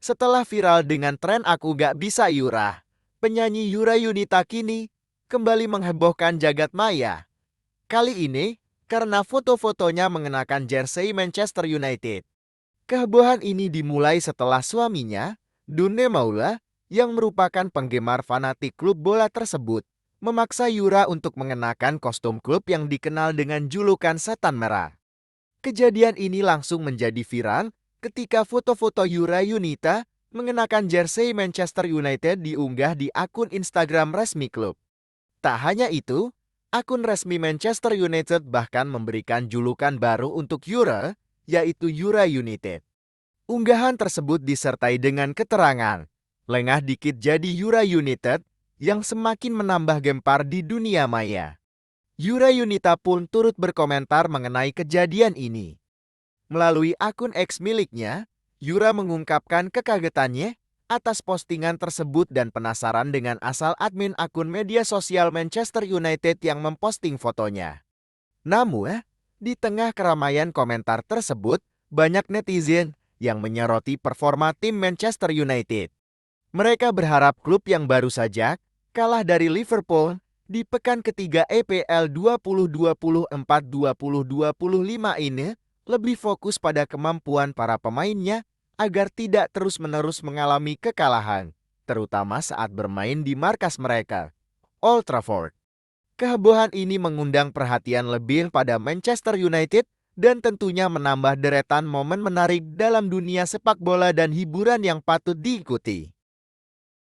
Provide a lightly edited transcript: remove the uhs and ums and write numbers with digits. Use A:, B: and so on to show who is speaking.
A: Setelah viral dengan tren "Aku Gak Bisa Yura", penyanyi Yura Yunita kini kembali menghebohkan jagat maya. Kali ini karena foto-fotonya mengenakan jersey Manchester United. Kehebohan ini dimulai setelah suaminya, Dunne Maula, yang merupakan penggemar fanatik klub bola tersebut, memaksa Yura untuk mengenakan kostum klub yang dikenal dengan julukan Setan Merah. Kejadian ini langsung menjadi viral ketika foto-foto Yura Yunita mengenakan jersey Manchester United diunggah di akun Instagram resmi klub. Tak hanya itu, akun resmi Manchester United bahkan memberikan julukan baru untuk Yura, yaitu Yura United. Unggahan tersebut disertai dengan keterangan, "Lengah dikit jadi Yura United," yang semakin menambah gempar di dunia maya. Yura Yunita pun turut berkomentar mengenai kejadian ini. Melalui akun X miliknya, Yura mengungkapkan kekagetannya atas postingan tersebut dan penasaran dengan asal admin akun media sosial Manchester United yang memposting fotonya. Namun, di tengah keramaian komentar tersebut, banyak netizen yang menyoroti performa tim Manchester United. Mereka berharap klub yang baru saja kalah dari Liverpool di pekan ketiga EPL 2024-2025 ini lebih fokus pada kemampuan para pemainnya agar tidak terus-menerus mengalami kekalahan, terutama saat bermain di markas mereka, Old Trafford. Kehebohan ini mengundang perhatian lebih pada Manchester United dan tentunya menambah deretan momen menarik dalam dunia sepak bola dan hiburan yang patut diikuti.